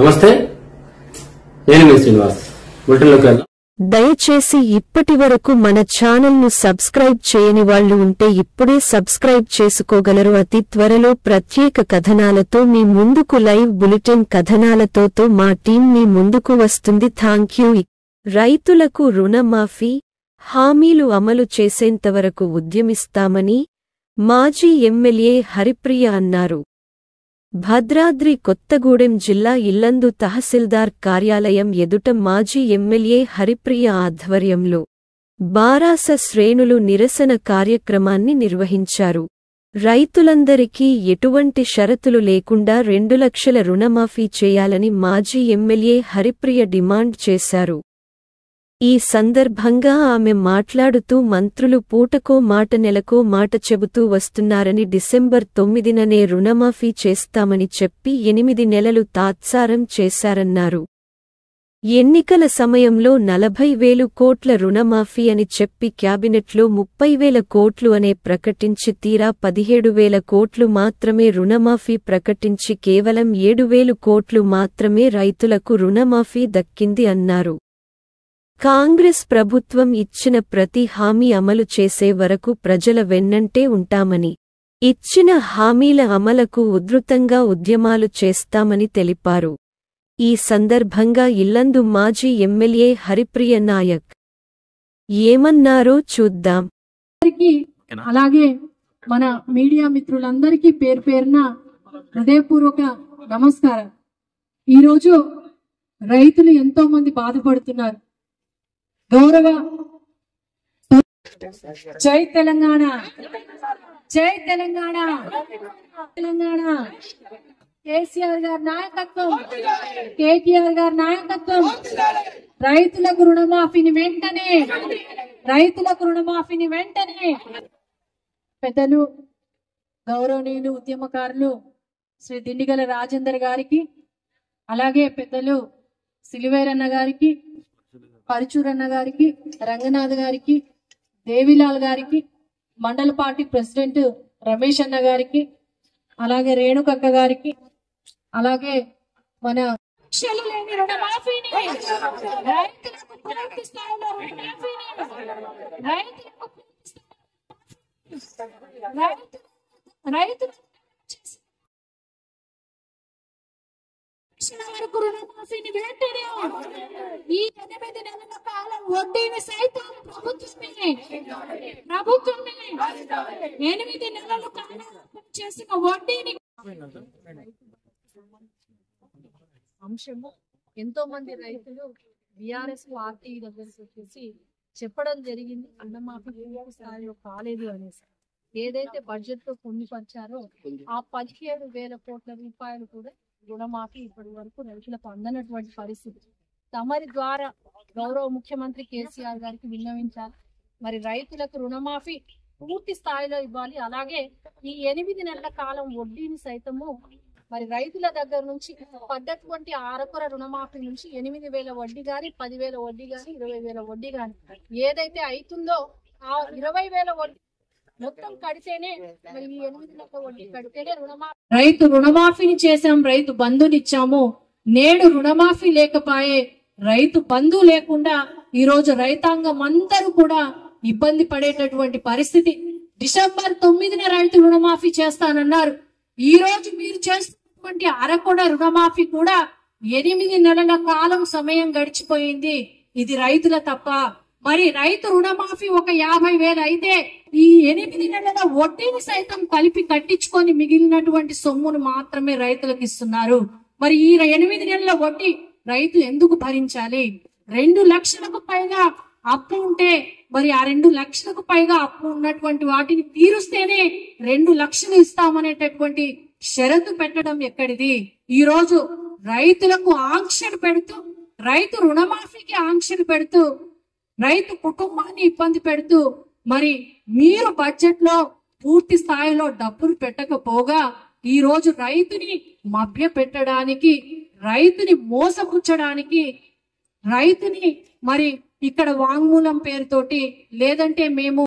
నమస్తే, నేను మీ శ్రీనివాస్. బులెటిన్లోకి వెళ్దాం. దయచేసి ఇప్పటి వరకు మన ఛానల్ ను సబ్స్క్రైబ్ చేయని వాళ్ళు ఉంటే ఇప్పుడే సబ్స్క్రైబ్ చేసుకోగలరు. అతి త్వరలో ప్రత్యేక కథనాలతో మీ ముందుకు లైవ్ బులెటిన్ కథనాలతో మా టీం మీ ముందుకు వస్తుంది. థాంక్యూ. రైతులకు రుణమాఫీ హామీలు అమలు చేసేంతవరకు ఉద్యమిస్తామని మాజీ ఎమ్మెల్యే హరిప్రియ అన్నారు. భద్రాద్రి కొత్తగూడెం జిల్లా ఇల్లందు తహసీల్దార్ కార్యాలయం ఎదుట మాజీ ఎమ్మెల్యే హరిప్రియ ఆధ్వర్యంలో బారాస శ్రేణులు నిరసన కార్యక్రమాన్ని నిర్వహించారు. రైతులందరికీ ఎటువంటి షరతులు లేకుండా 2 లక్షల రుణమాఫీ చేయాలని మాజీ ఎమ్మెల్యే హరిప్రియ డిమాండ్ చేశారు. ఈ సందర్భంగా ఆమె మాట్లాడుతూ మంత్రులు పూటకో మాట నెలకో మాట చెబుతూ వస్తున్నారని, డిసెంబర్ 9నే రుణమాఫీ చేస్తామని చెప్పి 8 నెలలు తాత్సారం చేశారన్నారు. ఎన్నికల సమయంలో 40,000 కోట్ల రుణమాఫీ అని చెప్పి క్యాబినెట్లో 30,000 కోట్లు అనే ప్రకటించి తీరా 17,000 కోట్లు మాత్రమే రుణమాఫీ ప్రకటించి కేవలం 7,000 కోట్లు మాత్రమే రైతులకు రుణమాఫీ దక్కింది అన్నారు. కాంగ్రెస్ ప్రభుత్వం ఇచ్చిన ప్రతి హామీ అమలు చేసే వరకు ప్రజల వెన్నంటే ఉంటామని, ఇచ్చిన హామీల అమలుకు ఉధృతంగా ఉద్యమాలు చేస్తామని తెలిపారు. ఈ సందర్భంగా ఇల్లందు మాజీ ఎమ్మెల్యే హరిప్రియ నాయక్ ఏమన్నారో చూద్దాం. అలాగే మన మీడియా మిత్రులందరికీ పేరు పేరున హృదయపూర్వక నమస్కారం. ఈరోజు రైతులు ఎంతో మంది బాధపడుతున్నారు. గౌరవ జై తెలంగాణ, జై తెలంగాణ, తెలంగాణ కేసీఆర్ గారి నాయకత్వం, కేటీఆర్ గారి నాయకత్వం, రైతులకు రుణమాఫీని వెంటనే, రైతులకు రుణమాఫీని వెంటనే. పెద్దలు గౌరవనీయులు ఉద్యమకారులు శ్రీ దిండిగల రాజేందర్ గారికి, అలాగే పెద్దలు సిలివేరన్న గారికి, పరుచూరన్న గారికి, రంగనాథ్ గారికి, దేవిలాల్ గారికి, మండల పార్టీ ప్రెసిడెంట్ రమేష్ అన్న గారికి, అలాగే రేణుకక్క గారికి, అలాగే మన వరకు రుణమాఫీని వెంటనే, ఈ 8 నెలల కాలం వడ్డీని సైతం ప్రభుత్వమే 8 నెలల కాలం చేసిన వడ్డీని అంశము ఎంతో మంది రైతులు బీఆర్ఎస్ పార్టీ దగ్గరికి వచ్చేసి చెప్పడం జరిగింది, రుణమాఫీ స్థాయిలో కాలేదు అనేసి. ఏదైతే బడ్జెట్ లో పొందుపరిచారో ఆ 17,000 కోట్ల రూపాయలు కూడా రుణమాఫీ ఇప్పటి వరకు రైతులకు అందనటువంటి పరిస్థితి. తమరి ద్వారా గౌరవ ముఖ్యమంత్రి కేసీఆర్ గారికి విన్నవించాలి. మరి రైతులకు రుణమాఫీ పూర్తి స్థాయిలో ఇవ్వాలి. అలాగే ఈ 8 నెలల కాలం వడ్డీని సైతము మరి రైతుల దగ్గర నుంచి పడ్డటువంటి ఆరకొర రుణమాఫీ నుంచి 8,000 వడ్డీ గాని, 10,000 వడ్డీ గాని, 20,000 వడ్డీ గాని ఏదైతే అవుతుందో ఆ 20,000 వడ్డీ మొత్తం కడితేనే, మరి 8 లక్షల వడ్డీ కడితేనే రుణమాఫీ. రైతు రుణమాఫీని చేశాం, రైతు బంధునిచ్చాము. నేడు రుణమాఫీ లేకపోయే, రైతు బంధు లేకుండా ఈ రోజు రైతాంగం అందరూ కూడా ఇబ్బంది పడేటటువంటి పరిస్థితి. డిసెంబర్ 9న రైతు రుణమాఫీ చేస్తానన్నారు. ఈ రోజు మీరు చేస్తున్నటువంటి అరకొడ రుణమాఫీ కూడా 8 నెలల కాలం సమయం గడిచిపోయింది. ఇది రైతుల తప్ప. మరి రైతు రుణమాఫీ ఒక 50,000 అయితే ఈ 8 నెలల వడ్డీని సైతం కలిపి కట్టించుకొని మిగిలినటువంటి సొమ్మును మాత్రమే రైతులకు ఇస్తున్నారు. మరి ఈ 8 నెలల వడ్డీ రైతులు ఎందుకు భరించాలి? 2 లక్షలకు పైగా అప్పు ఉంటే మరి ఆ 2 లక్షలకు పైగా అప్పు ఉన్నటువంటి వాటిని తీరుస్తేనే 2 లక్షలు ఇస్తామనేటటువంటి షరతు పెట్టడం ఎక్కడిది? ఈ రోజు రైతులకు ఆంక్షలు పెడుతూ, రైతు రుణమాఫీకి ఆంక్షలు పెడుతూ, రైతు కుటుంబాన్ని ఇబ్బంది పెడుతూ, మరి మీరు బడ్జెట్ లో పూర్తి స్థాయిలో డబ్బులు పెట్టకపోగా ఈ రోజు రైతుని మభ్య పెట్టడానికి, రైతుని మోసపుచ్చడానికి, రైతుని మరి ఇక్కడ వాంగ్మూలం పేరుతోటి లేదంటే మేము